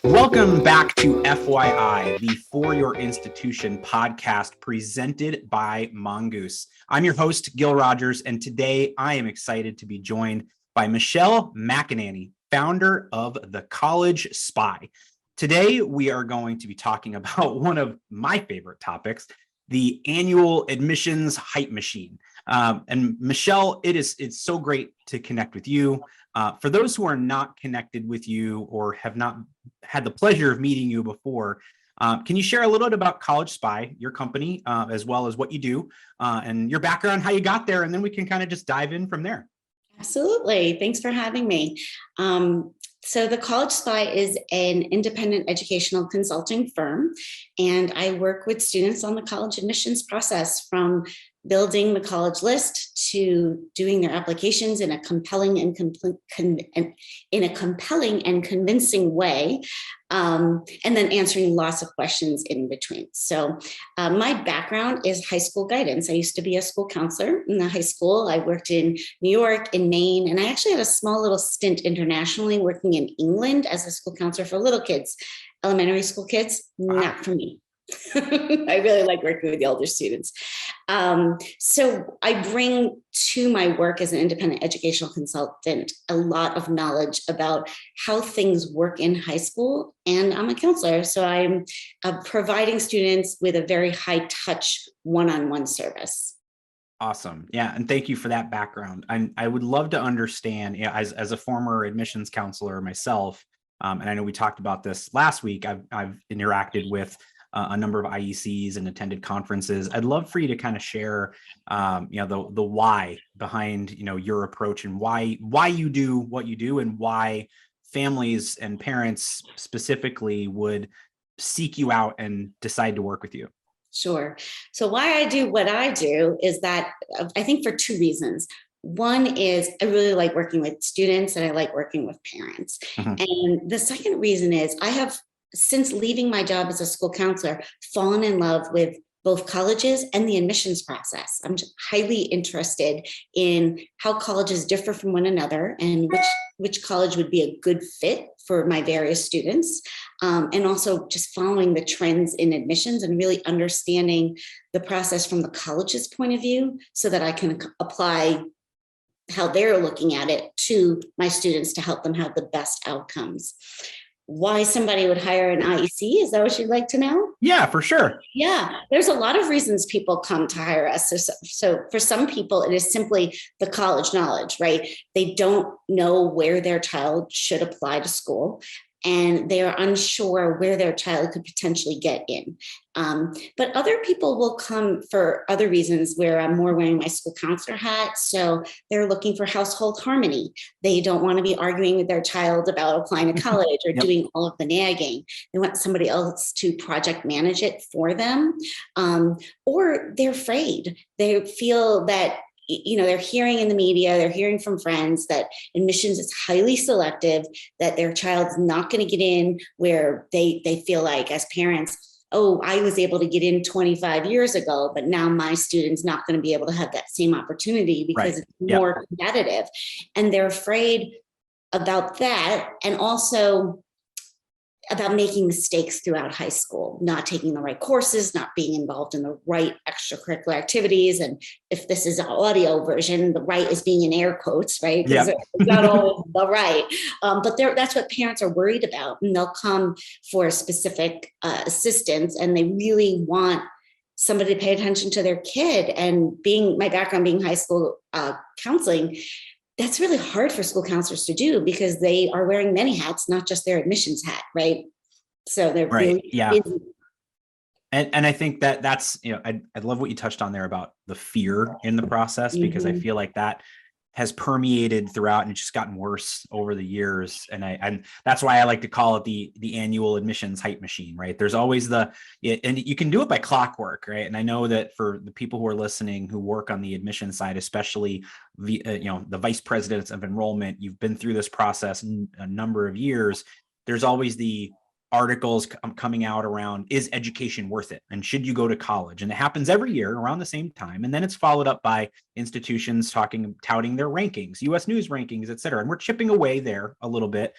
Welcome back to FYI, the For Your Institution podcast presented by Mongoose. I'm your host, Gil Rogers, and today I am excited to be joined by Michelle McAnaney, founder of the College Spy. Today, we are going to be talking about one of my favorite topics, the annual admissions hype machine. And Michelle, it's so great to connect with you. For those who are not connected with you or have not had the pleasure of meeting you before, can you share a little bit about College Spy, your company, as well as what you do and your background, how you got there, and then we can kind of just dive in from there. Absolutely. Thanks for having me. So the College Spy is an independent educational consulting firm, and I work with students on the college admissions process, from building the college list to doing their applications in a compelling and convincing way, and then answering lots of questions in between. So my background is high school guidance. I used to be a school counselor in the high school. I worked in New York, in Maine, and I actually had a small little stint internationally working in England as a school counselor for little kids, elementary school kids. Not for me. I really like working with the older students. So I bring to my work as an independent educational consultant a lot of knowledge about how things work in high school. And I'm a counselor, so I'm providing students with a very high touch one-on-one service. Awesome. Yeah. And thank you for that background. I would love to understand, as a former admissions counselor myself, and I know we talked about this last week, I've interacted with a number of IECs and attended conferences. I'd love for you to kind of share, the why behind, your approach and why you do what you do and why families and parents specifically would seek you out and decide to work with you. Sure. So why I do what I do is that I think for two reasons. One is I really like working with students and I like working with parents. Mm-hmm. And the second reason is I have, since leaving my job as a school counselor, fallen in love with both colleges and the admissions process. I'm highly interested in how colleges differ from one another and which college would be a good fit for my various students. And also just following the trends in admissions and really understanding the process from the college's point of view so that I can apply how they're looking at it to my students to help them have the best outcomes. Why somebody would hire an IEC? Is that what you'd like to know? Yeah, for sure. Yeah, there's a lot of reasons people come to hire us. So for some people, it is simply the college knowledge, right? They don't know where their child should apply to school, and they are unsure where their child could potentially get in. But other people will come for other reasons where I'm more wearing my school counselor hat. So they're looking for household harmony. They don't want to be arguing with their child about applying to college or doing all of the nagging. They want somebody else to project manage it for them. Or they're afraid. They feel that they're hearing in the media, they're hearing from friends that admissions is highly selective, that their child's not going to get in where they feel like as parents, oh, I was able to get in 25 years ago, but now my student's not going to be able to have that same opportunity because it's more competitive. And they're afraid about that. And also about making mistakes throughout high school, not taking the right courses, not being involved in the right extracurricular activities. And if this is an audio version, the right is being in air quotes, right? Because it's not always the right. But that's what parents are worried about. And they'll come for specific assistance, and they really want somebody to pay attention to their kid. And my background being high school counseling, that's really hard for school counselors to do because they are wearing many hats, not just their admissions hat, right? So they're really busy. And I think that's, I love what you touched on there about the fear in the process, because I feel like that has permeated throughout and it's just gotten worse over the years. And that's why I like to call it the annual admissions hype machine, right? There's always and you can do it by clockwork, right? And I know that for the people who are listening who work on the admission side, especially the vice presidents of enrollment, you've been through this process a number of years. There's always the articles coming out around, is education worth it? And should you go to college? And it happens every year around the same time. And then it's followed up by institutions touting their rankings, US News rankings, et cetera. And we're chipping away there a little bit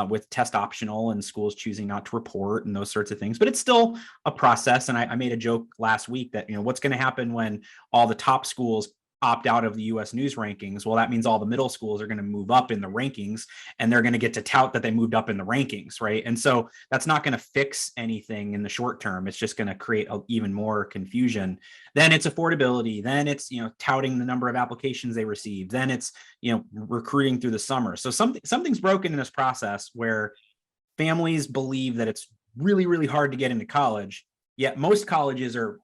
with test optional and schools choosing not to report and those sorts of things. But it's still a process. And I made a joke last week that, what's going to happen when all the top schools opt out of the US News rankings? Well, that means all the middle schools are going to move up in the rankings, and they're going to get to tout that they moved up in the rankings, right? And so that's not going to fix anything in the short term. It's just going to create even more confusion. Then it's affordability. Then it's, touting the number of applications they received. Then it's, recruiting through the summer. So something's broken in this process where families believe that it's really, really hard to get into college, yet most colleges are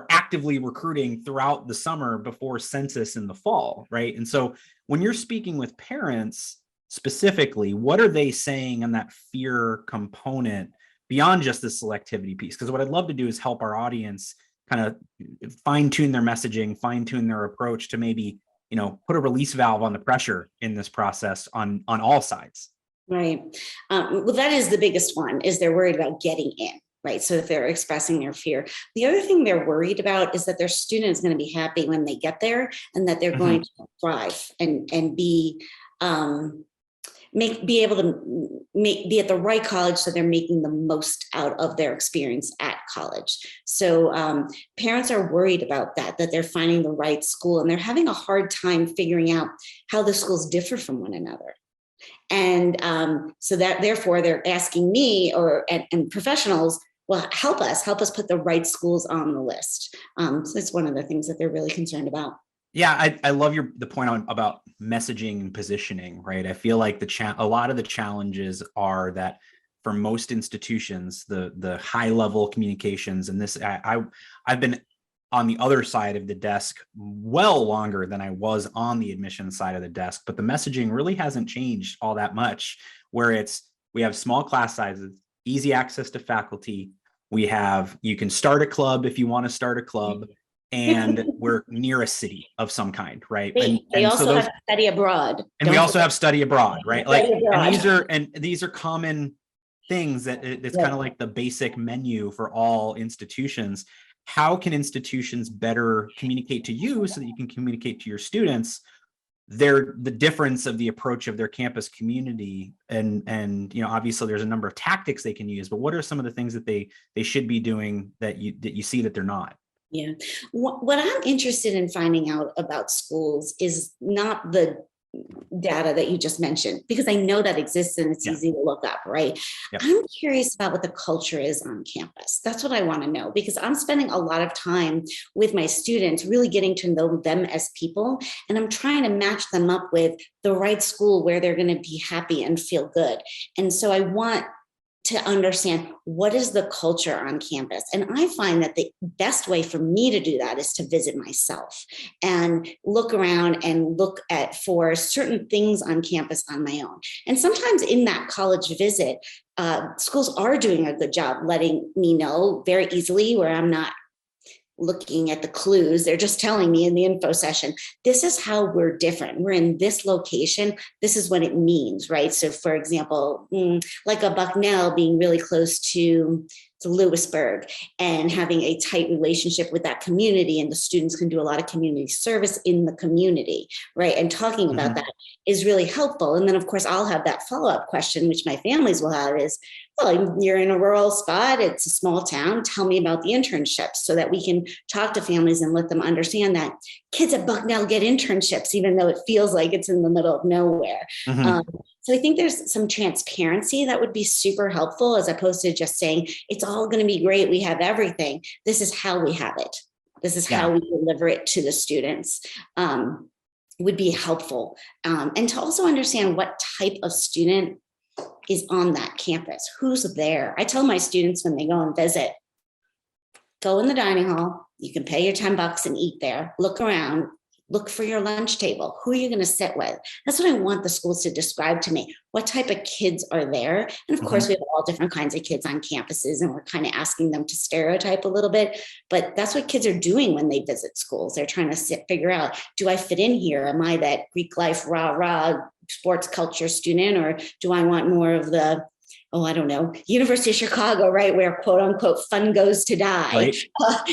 actively recruiting throughout the summer before census in the fall, right? And so when you're speaking with parents specifically, what are they saying on that fear component beyond just the selectivity piece? Because what I'd love to do is help our audience kind of fine tune their messaging, fine tune their approach to maybe, put a release valve on the pressure in this process on all sides. Right. Well, that is the biggest one, is they're worried about getting in. Right. So if they're expressing their fear, the other thing they're worried about is that their student is going to be happy when they get there, and that they're going to thrive and be able to be at the right college, so they're making the most out of their experience at college. So parents are worried about that they're finding the right school, and they're having a hard time figuring out how the schools differ from one another. And so that therefore they're asking me and professionals, well, help us put the right schools on the list. So it's one of the things that they're really concerned about. Yeah, I love the point about messaging and positioning, right? I feel like a lot of the challenges are that for most institutions, the high level communications, and this I've been on the other side of the desk well longer than I was on the admissions side of the desk, but the messaging really hasn't changed all that much, where we have small class sizes, easy access to faculty. You can start a club if you want to start a club, and we're near a city of some kind, right? They also have study abroad. And we also have study abroad, right? And these are common things that it's kind of like the basic menu for all institutions. How can institutions better communicate to you so that you can communicate to your students the difference of the approach of their campus community? And obviously there's a number of tactics they can use, but what are some of the things that they should be doing that you see that they're not? Yeah. What I'm interested in finding out about schools is not the data that you just mentioned, because I know that exists and it's easy to look up, right? Yep. I'm curious about what the culture is on campus. That's what I want to know, because I'm spending a lot of time with my students, really getting to know them as people. And I'm trying to match them up with the right school where they're going to be happy and feel good. And so I want to understand, what is the culture on campus? And I find that the best way for me to do that is to visit myself and look around and look for certain things on campus on my own. And sometimes in that college visit, schools are doing a good job letting me know very easily, where I'm not looking at the clues. They're just telling me in the info session, this is how we're different. We're in this location. This is what it means, right? So for example, like a Bucknell being really close to Lewisburg and having a tight relationship with that community, and the students can do a lot of community service in the community, right? And talking about that is really helpful. And then of course, I'll have that follow-up question, which my families will have, is, well, you're in a rural spot, it's a small town, tell me about the internships, so that we can talk to families and let them understand that kids at Bucknell get internships, even though it feels like it's in the middle of nowhere. So I think there's some transparency that would be super helpful, as opposed to just saying, it's all going to be great, we have everything. This is how we have it. This is how we deliver it to the students. Would be helpful. And to also understand what type of student is on that campus, who's there. I tell my students when they go and visit, go in the dining hall, you can pay your $10 and eat there, look around, look for your lunch table. Who are you going to sit with? That's what I want the schools to describe to me. What type of kids are there? And of course, we have all different kinds of kids on campuses, and we're kind of asking them to stereotype a little bit, but that's what kids are doing when they visit schools. They're trying to figure out, do I fit in here? Am I that Greek life, rah, sports culture student, or do I want more of the I don't know, University of Chicago, right, where quote unquote fun goes to die, Right.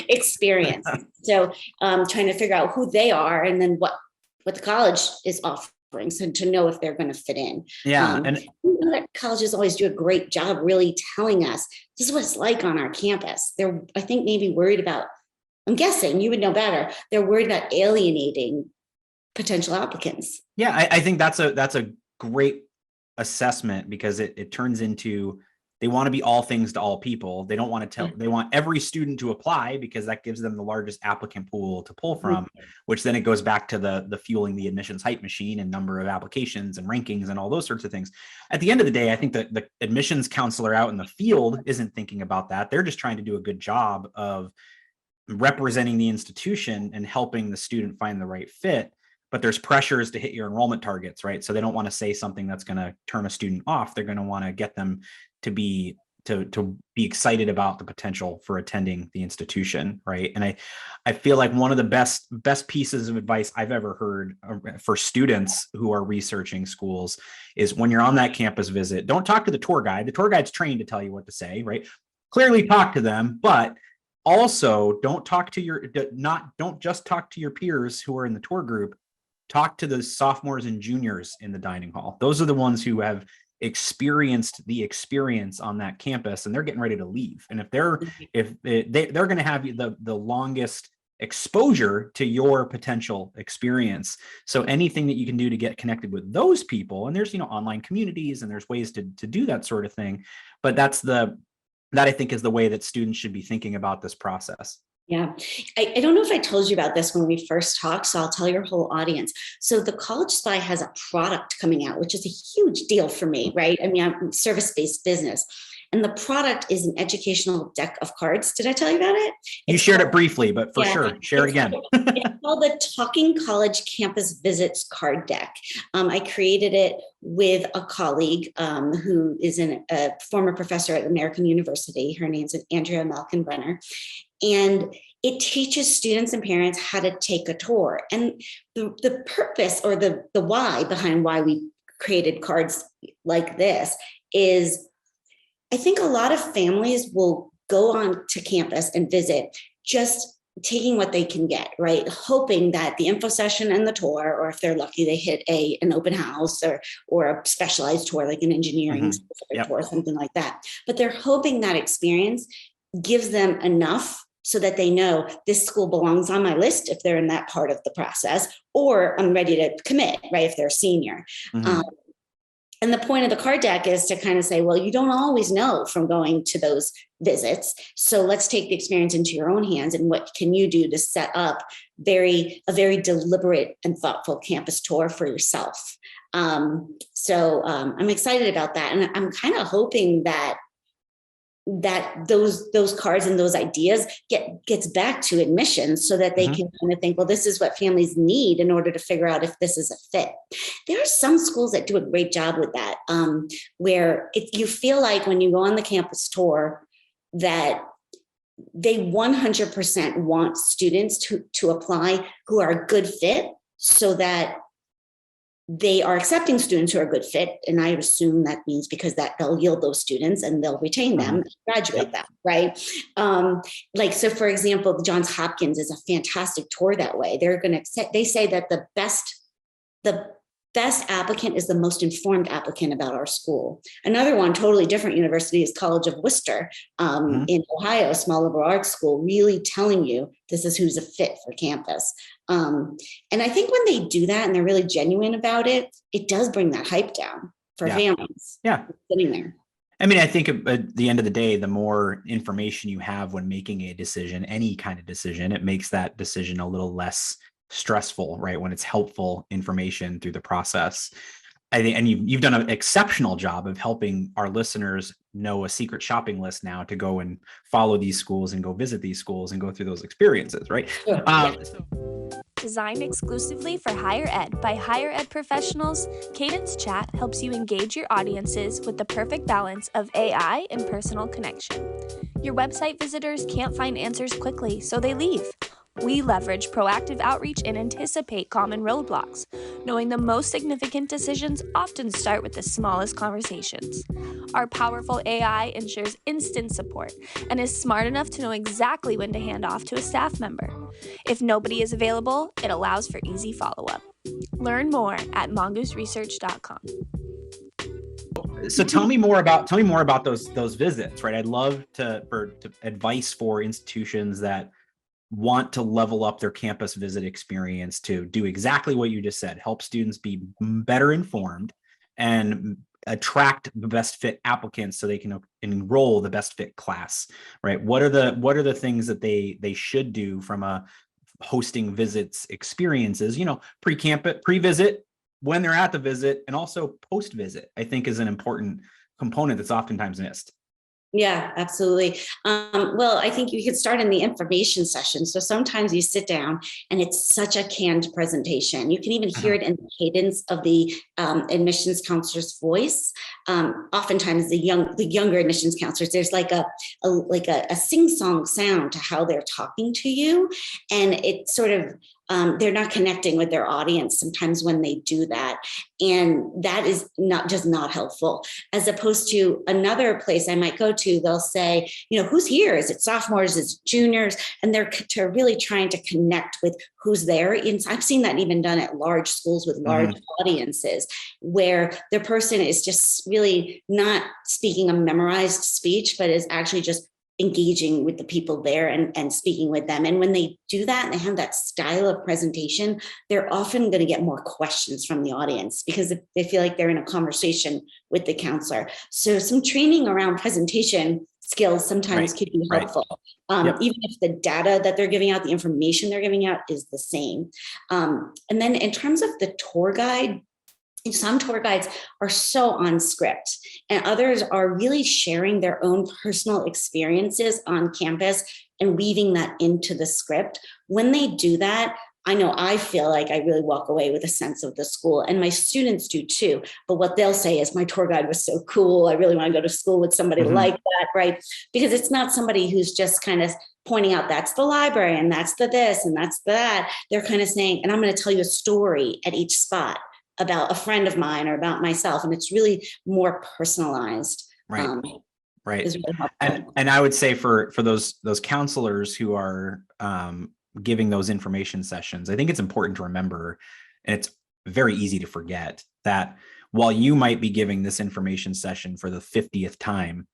Experience. So trying to figure out who they are and then what the college is offering, so to know if they're going to fit in. Yeah. And colleges always do a great job really telling us this is what it's like on our campus. They're, I think, maybe worried about, I'm guessing you would know better, they're worried about alienating potential applicants. yeah, I think that's a great assessment, because it turns into, they want to be all things to all people. They don't want to they want every student to apply, because that gives them the largest applicant pool to pull from, which then it goes back to the fueling the admissions hype machine and number of applications and rankings and all those sorts of things. At the end of the day, I think that the admissions counselor out in the field isn't thinking about that. They're just trying to do a good job of representing the institution and helping the student find the right fit. But there's pressures to hit your enrollment targets, right? So they don't want to say something that's going to turn a student off. They're going to want to get them to be excited about the potential for attending the institution, right? And I feel like one of the best pieces of advice I've ever heard for students who are researching schools is, when you're on that campus visit, don't talk to the tour guide. The tour guide's trained to tell you what to say, right? Clearly talk to them, but also don't just talk to your peers who are in the tour group. Talk to the sophomores and juniors in the dining hall. Those are the ones who have experienced the experience on that campus, and they're getting ready to leave. And if they're going to have the longest exposure to your potential experience. So anything that you can do to get connected with those people, and there's, online communities, and there's ways to do that sort of thing. But that I think is the way that students should be thinking about this process. Yeah. I don't know if I told you about this when we first talked, so I'll tell your whole audience. So the College Spy has a product coming out, which is a huge deal for me, right? I mean, I'm a service-based business. And the product is an educational deck of cards. Did I tell you about it? You shared it briefly, but for sure, share it again. It's called the Talking College Campus Visits Card Deck. I created it with a colleague who is a former professor at American University. Her name's Andrea Malkin-Brenner. And it teaches students and parents how to take a tour. And the purpose, or the why behind why we created cards like this is, I think a lot of families will go on to campus and visit just taking what they can get, right? Hoping that the info session and the tour, or if they're lucky, they hit an open house or a specialized tour, like an engineering tour, something like that. But they're hoping that experience gives them enough so that they know this school belongs on my list if they're in that part of the process, or I'm ready to commit, right, if they're a senior. And the point of the card deck is to kind of say, well, you don't always know from going to those visits. So let's take the experience into your own hands. And what can you do to set up a very deliberate and thoughtful campus tour for yourself? So I'm excited about that. And I'm kind of hoping that those cards and those ideas gets back to admissions, so that they can kind of think, well, this is what families need in order to figure out if this is a fit. There are some schools that do a great job with that, where if you feel like when you go on the campus tour that they 100% want students to apply who are a good fit, so that they are accepting students who are a good fit. And I assume that means because that they'll yield those students and they'll retain them, and graduate them, right? So for example, Johns Hopkins is a fantastic tour that way. They say that the best applicant is the most informed applicant about our school. Another one, totally different university, is College of Worcester in Ohio, a small liberal arts school, really telling you this is who's a fit for campus. And I think when they do that and they're really genuine about it, it does bring that hype down for families. Yeah. Sitting there. I mean, I think at the end of the day, the more information you have when making a decision, any kind of decision, it makes that decision a little less stressful, right? When it's helpful information through the process. I think, and you've done an exceptional job of helping our listeners know a secret shopping list now to go and follow these schools and go visit these schools and go through those experiences, right? Designed exclusively for higher ed by higher ed professionals, Cadence Chat helps you engage your audiences with the perfect balance of AI and personal connection. Your website visitors can't find answers quickly, so they leave. We leverage proactive outreach and anticipate common roadblocks, knowing the most significant decisions often start with the smallest conversations. Our powerful AI ensures instant support and is smart enough to know exactly when to hand off to a staff member. If nobody is available, it allows for easy follow-up. Learn more at mongooseresearch.com. So tell me more about those visits, right? I'd love to advice for institutions that want to level up their campus visit experience to do exactly what you just said, help students be better informed and attract the best fit applicants so they can enroll the best fit class, right? What are the things that they should do from a hosting visits experiences, pre-visit, when they're at the visit, and also post-visit, I think is an important component that's oftentimes missed. Yeah, absolutely. Well, I think you could start in the information session. So sometimes you sit down and it's such a canned presentation. You can even hear it in the cadence of the admissions counselor's voice. Oftentimes the younger admissions counselors, there's like a sing-song sound to how they're talking to you. And it sort of, they're not connecting with their audience sometimes when they do that. And that is not helpful. As opposed to another place I might go to, they'll say, who's here? Is it sophomores? Is it juniors? And they're really trying to connect with who's there. And I've seen that even done at large schools with large audiences, where the person is just really not speaking a memorized speech, but is actually just engaging with the people there and speaking with them. And when they do that and they have that style of presentation, they're often going to get more questions from the audience because they feel like they're in a conversation with the counselor. So some training around presentation skills sometimes could be helpful. Even if the data that they're giving out, the information they're giving out is the same. And then in terms of the tour guide, some tour guides are so on script and others are really sharing their own personal experiences on campus and weaving that into the script. When they do that, I know I feel like I really walk away with a sense of the school, and my students do too. But what they'll say is, my tour guide was so cool. I really want to go to school with somebody like that, right? Because it's not somebody who's just kind of pointing out that's the library and that's the this and that's that. They're kind of saying, and I'm going to tell you a story at each spot about a friend of mine or about myself. And it's really more personalized. Right. Really and I would say for those counselors who are giving those information sessions, I think it's important to remember, and it's very easy to forget, that while you might be giving this information session for the 50th time,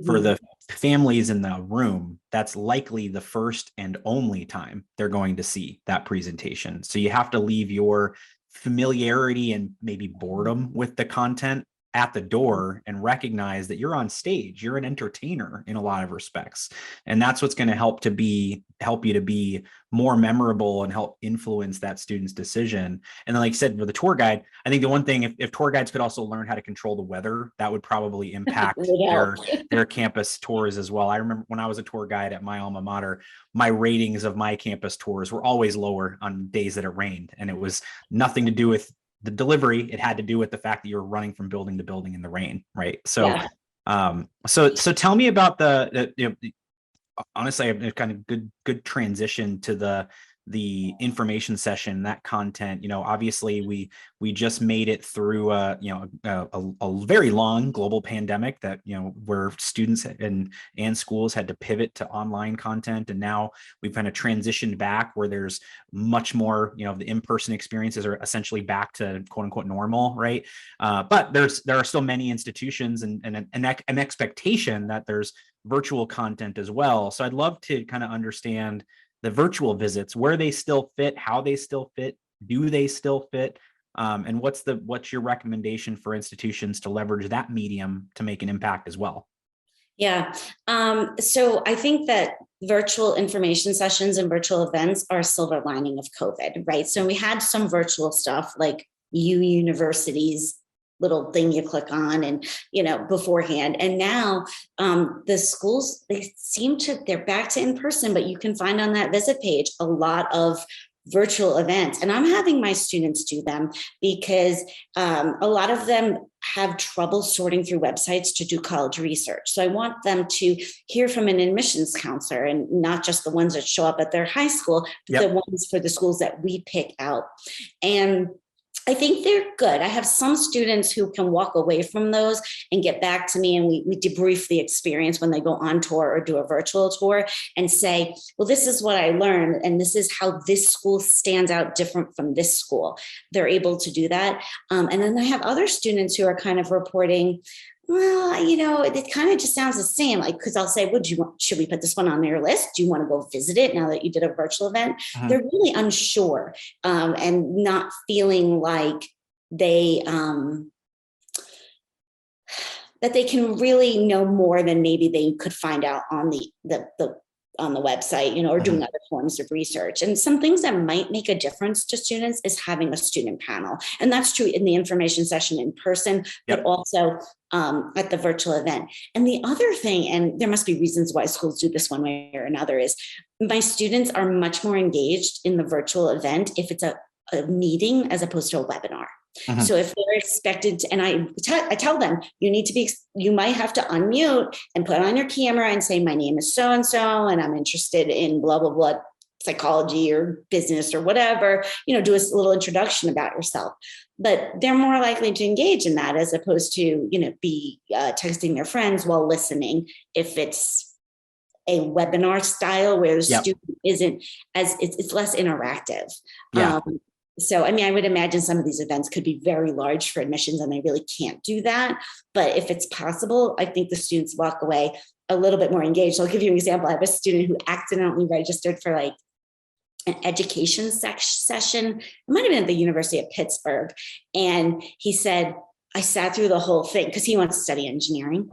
for the families in the room, that's likely the first and only time they're going to see that presentation. So you have to leave your familiarity and maybe boredom with the content at the door and recognize that you're on stage, you're an entertainer in a lot of respects. And that's what's going to help you to be more memorable and help influence that student's decision. And then, like I said, with the tour guide, I think the one thing, if tour guides could also learn how to control the weather, that would probably impact their campus tours as well. I remember when I was a tour guide at my alma mater, my ratings of my campus tours were always lower on days that it rained. And it was nothing to do with the delivery. It had to do with the fact that you were running from building to building in the rain, right? So, so tell me about honestly, a kind of good transition to the information session, that content. Obviously we just made it through a very long global pandemic that, where students and schools had to pivot to online content. And now we've kind of transitioned back where there's much more, the in-person experiences are essentially back to quote unquote normal, right? But there are still many institutions and an expectation that there's virtual content as well. So I'd love to kind of understand the virtual visits, where they still fit, how they still fit, do they still fit, and what's your recommendation for institutions to leverage that medium to make an impact as well? Yeah. So I think that virtual information sessions and virtual events are a silver lining of COVID, right? So we had some virtual stuff like University's little thing you click on and, beforehand. And now the schools, they're back to in-person, but you can find on that visit page a lot of virtual events. And I'm having my students do them because a lot of them have trouble sorting through websites to do college research. So I want them to hear from an admissions counselor, and not just the ones that show up at their high school, but the ones for the schools that we pick out. And I think they're good. I have some students who can walk away from those and get back to me, and we debrief the experience when they go on tour or do a virtual tour and say, well, this is what I learned, and this is how this school stands out different from this school. They're able to do that. And then I have other students who are kind of reporting, well, it kind of just sounds the same. Like, because I'll say, should we put this one on your list? Do you want to go visit it now that you did a virtual event? They're really unsure and not feeling like they that they can really know more than maybe they could find out on the on the website, or doing other forms of research. And some things that might make a difference to students is having a student panel. And that's true in the information session in person, but also at the virtual event. And the other thing, and there must be reasons why schools do this one way or another, is my students are much more engaged in the virtual event if it's a meeting as opposed to a webinar. So if they're expected to, and I tell them, you might have to unmute and put on your camera and say, my name is so-and-so, and I'm interested in blah, blah, blah, psychology or business or whatever, do a little introduction about yourself. But they're more likely to engage in that as opposed to, be texting their friends while listening. If it's a webinar style where the student isn't it's less interactive. So, I would imagine some of these events could be very large for admissions and they really can't do that. But if it's possible, I think the students walk away a little bit more engaged. So I'll give you an example. I have a student who accidentally registered for like an education session. It might have been at the University of Pittsburgh. And he said, I sat through the whole thing because he wants to study engineering.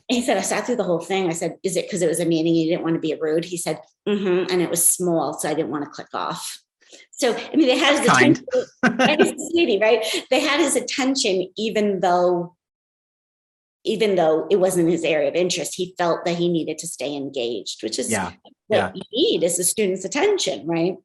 He said, I sat through the whole thing. I said, is it because it was a meeting? You didn't want to be rude? He said, and it was small, so I didn't want to click off. So, they had his attention, sweetie, right? They had his attention, even though it wasn't his area of interest. He felt that he needed to stay engaged, which is what you need is the student's attention, right?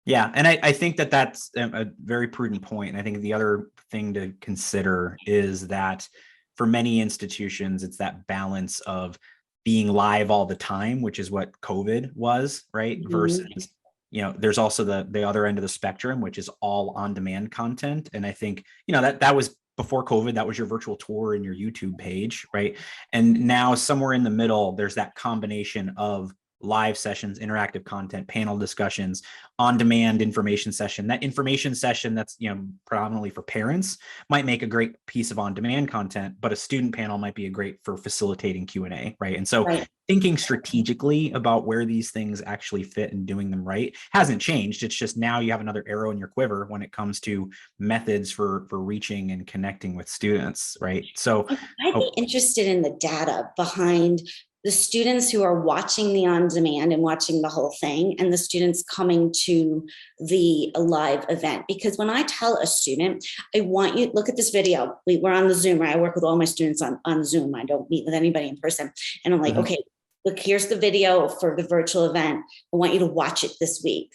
Yeah. And I think that that's a very prudent point. And I think the other thing to consider is that for many institutions, it's that balance of being live all the time, which is what COVID was, right? Versus there's also the other end of the spectrum, which is all on-demand content. And I think, that was before COVID, that was your virtual tour and your YouTube page, right? And now somewhere in the middle, there's that combination of live sessions, interactive content, panel discussions, on-demand information session. That information session that's, predominantly for parents might make a great piece of on-demand content, but a student panel might be great for facilitating Q&A, right? And so thinking strategically about where these things actually fit and doing them right hasn't changed. It's just now you have another arrow in your quiver when it comes to methods for reaching and connecting with students, right? So I'd be interested in the data behind the students who are watching the on-demand and watching the whole thing, and the students coming to the live event. Because when I tell a student, I want you, look at this video. We're on the Zoom, right? I work with all my students on Zoom. I don't meet with anybody in person. And I'm like, okay, look, here's the video for the virtual event. I want you to watch it this week.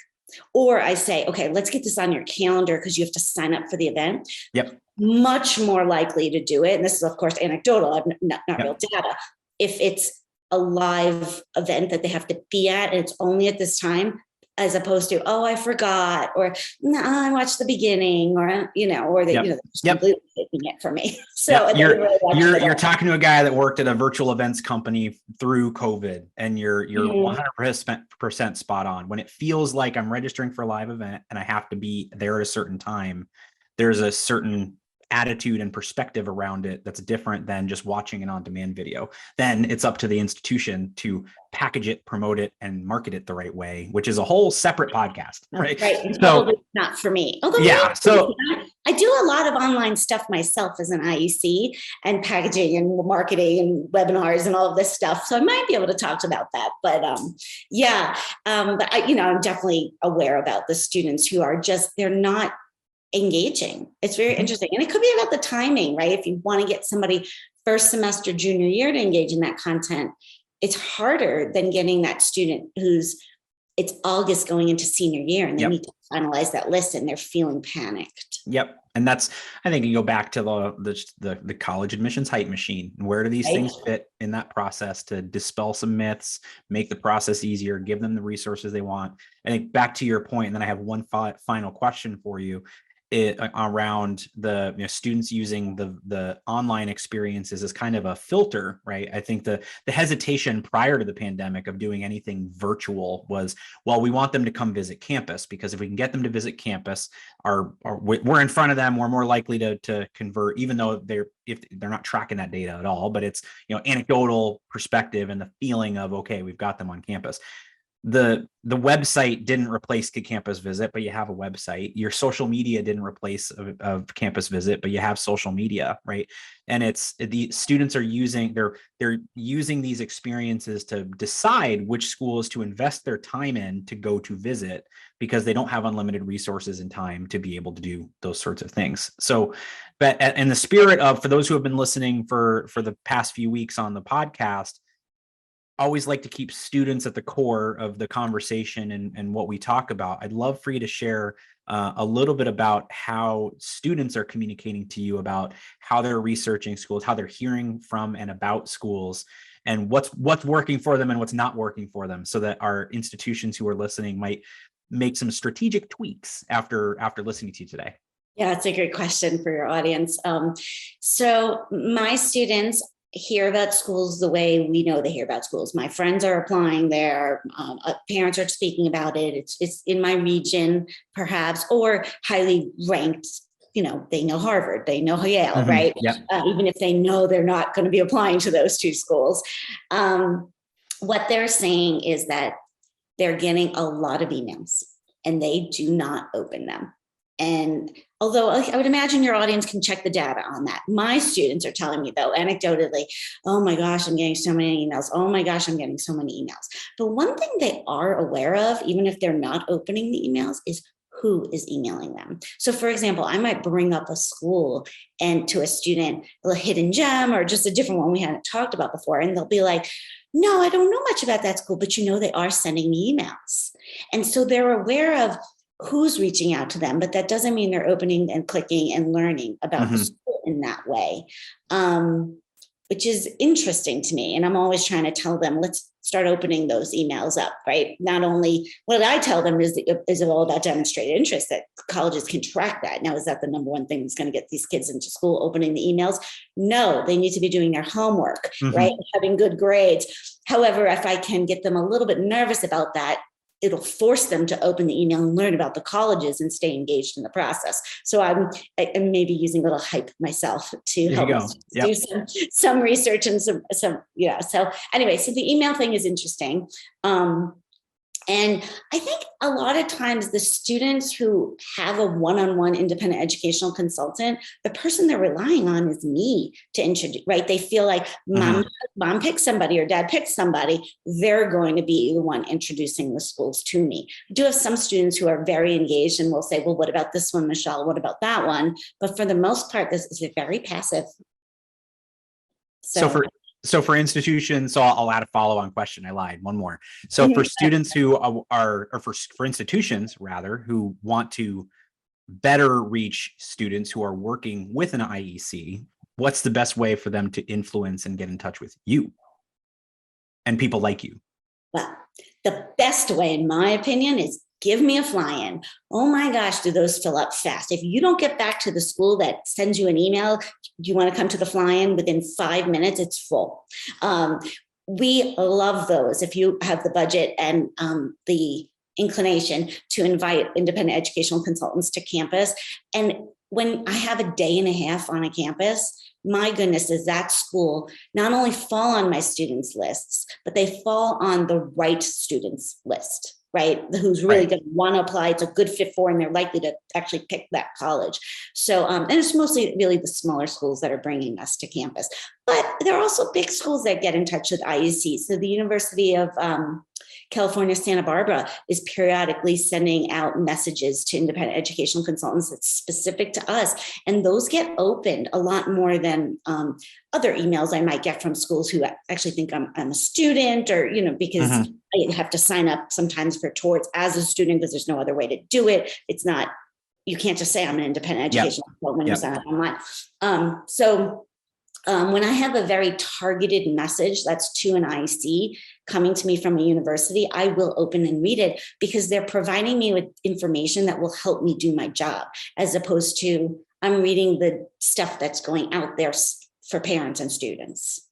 Or I say, okay, let's get this on your calendar because you have to sign up for the event. Much more likely to do it. And this is, of course, anecdotal, not real data. If it's a live event that they have to be at, and it's only at this time, as opposed to, oh, I forgot, or no, I watched the beginning, or or they, they're just completely taking it for me. So you're talking to a guy that worked at a virtual events company through COVID, and you're 100% spot on. When it feels like I'm registering for a live event and I have to be there at a certain time, there's a certain attitude and perspective around it that's different than just watching an on-demand video. Then it's up to the institution to package it, promote it, and market it the right way, which is a whole separate podcast, right? Right. So not for me. Although I do a lot of online stuff myself as an IEC, and packaging and marketing and webinars and all of this stuff. So I might be able to talk about that. But but I'm definitely aware about the students who are they're not engaging. It's very interesting. And it could be about the timing, right? If you want to get somebody first semester, junior year to engage in that content, it's harder than getting that student who's it's August going into senior year, and they Yep. need to finalize that list, and they're feeling panicked. Yep. And that's, I think you go back to the college admissions hype machine. Where do these Right. things fit in that process to dispel some myths, make the process easier, give them the resources they want? I think back to your point, and then I have one final question for you. Around the students using the online experiences as kind of a filter, right? I think the hesitation prior to the pandemic of doing anything virtual was, well, we want them to come visit campus, because if we can get them to visit campus, we're in front of them, we're more likely to convert, even though if they're not tracking that data at all, but it's anecdotal perspective and the feeling of, okay, we've got them on campus. The website didn't replace the campus visit, but you have a website. Your social media didn't replace a campus visit, but you have social media, right? And it's the students are using they're using these experiences to decide which schools to invest their time in to go to visit, because they don't have unlimited resources and time to be able to do those sorts of things. So, but in the spirit of, for those who have been listening for the past few weeks on the podcast, always like to keep students at the core of the conversation and what we talk about. I'd love for you to share a little bit about how students are communicating to you about how they're researching schools, how they're hearing from and about schools, and what's working for them and what's not working for them, so that our institutions who are listening might make some strategic tweaks after listening to you today. Yeah, it's a great question for your audience. So my students hear about schools the way we know they hear about schools. My friends are applying there. Parents are speaking about it. It's in my region, perhaps, or highly ranked. They know Harvard, they know Yale, Mm-hmm. right? Yep. Even if they know they're not going to be applying to those two schools. What they're saying is that they're getting a lot of emails and they do not open them. And although I would imagine your audience can check the data on that, my students are telling me, though, anecdotally, oh my gosh, I'm getting so many emails. Oh my gosh, I'm getting so many emails. But one thing they are aware of, even if they're not opening the emails, is who is emailing them. So for example, I might bring up a school and to a student, a hidden gem or just a different one we hadn't talked about before. And they'll be like, no, I don't know much about that school, but they are sending me emails. And so they're aware of who's reaching out to them, but that doesn't mean they're opening and clicking and learning about the school in that way, which is interesting to me. And I'm always trying to tell them, let's start opening those emails up, right? Not only what I tell them is all about demonstrated interest, that colleges can track that. Now, is that the number one thing that's going to get these kids into school, opening the emails? No, they need to be doing their homework, right? Having good grades. However, if I can get them a little bit nervous about that, it'll force them to open the email and learn about the colleges and stay engaged in the process. So I'm maybe using a little hype myself to help do some research and some. So anyway, so the email thing is interesting. And I think a lot of times the students who have a one-on-one independent educational consultant, the person they're relying on is me to introduce, right? They feel like mom picked somebody or dad picked somebody, they're going to be the one introducing the schools to me. I do have some students who are very engaged and will say, well, what about this one, Michelle? What about that one? But for the most part, this is very passive. So for institutions, so I'll add a follow-on question. I lied. One more. So for students who are, or for institutions rather, who want to better reach students who are working with an IEC, what's the best way for them to influence and get in touch with you and people like you? Well, the best way, in my opinion, is give me a fly-in. Oh my gosh, do those fill up fast? If you don't get back to the school that sends you an email, do you want to come to the fly-in? Within 5 minutes, it's full. We love those. If you have the budget and the inclination to invite independent educational consultants to campus. And when I have a day and a half on a campus, my goodness, does that school not only fall on my students' lists, but they fall on the right students' list, right? Who's really going to want to apply. It's a good fit for, and they're likely to actually pick that college. So, and it's mostly really the smaller schools that are bringing us to campus. But there are also big schools that get in touch with IEC. So the University of California, Santa Barbara is periodically sending out messages to independent educational consultants that's specific to us. And those get opened a lot more than other emails I might get from schools who actually think I'm a student, or, because I have to sign up sometimes for tours as a student because there's no other way to do it. It's not, you can't just say I'm an independent educational consultant when you sign up online. When I have a very targeted message that's to an IEC coming to me from a university, I will open and read it because they're providing me with information that will help me do my job, as opposed to I'm reading the stuff that's going out there for parents and students.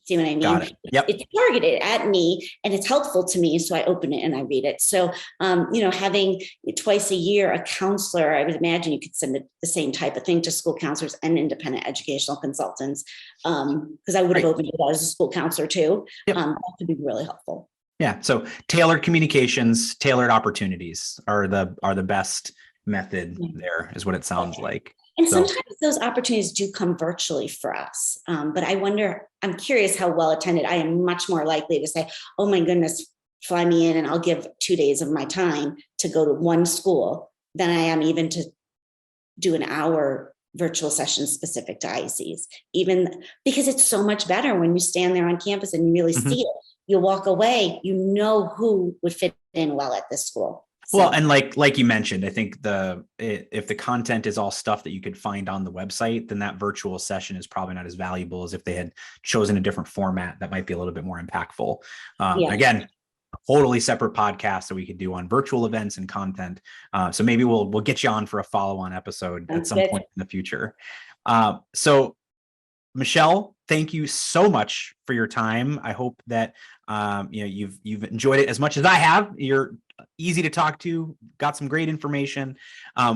See what I mean? Got it. Yep. It's targeted at me and it's helpful to me. So I open it and I read it. So, having twice a year a counselor, I would imagine you could send the same type of thing to school counselors and independent educational consultants. Because I would have opened it as a school counselor too. Yep. That could be really helpful. Yeah. So tailored communications, tailored opportunities are the best method there, is what it sounds like. And sometimes those opportunities do come virtually for us. But I'm curious how well attended. I am much more likely to say, oh my goodness, fly me in and I'll give 2 days of my time to go to one school than I am even to do an hour virtual session specific to IECs, even because it's so much better when you stand there on campus and you really see it. You walk away, you know who would fit in well at this school. Well, and like you mentioned, I think if the content is all stuff that you could find on the website, then that virtual session is probably not as valuable as if they had chosen a different format that might be a little bit more impactful. Again, totally separate podcast that we could do on virtual events and content. So maybe we'll get you on for a follow-on episode at some point in the future. So Michelle, thank you so much for your time. I hope that you've enjoyed it as much as I have. You're easy to talk to, got some great information.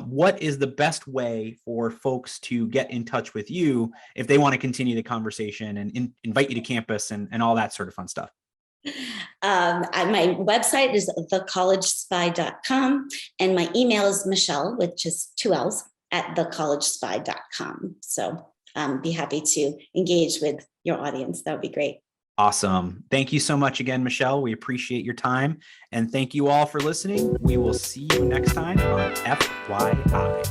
What is the best way for folks to get in touch with you if they want to continue the conversation and invite you to campus and all that sort of fun stuff? My website is thecollegespy.com and my email is Michelle, which is 2 L's, at thecollegespy.com. So be happy to engage with your audience. That would be great. Awesome. Thank you so much again, Michelle. We appreciate your time. And thank you all for listening. We will see you next time on FYI.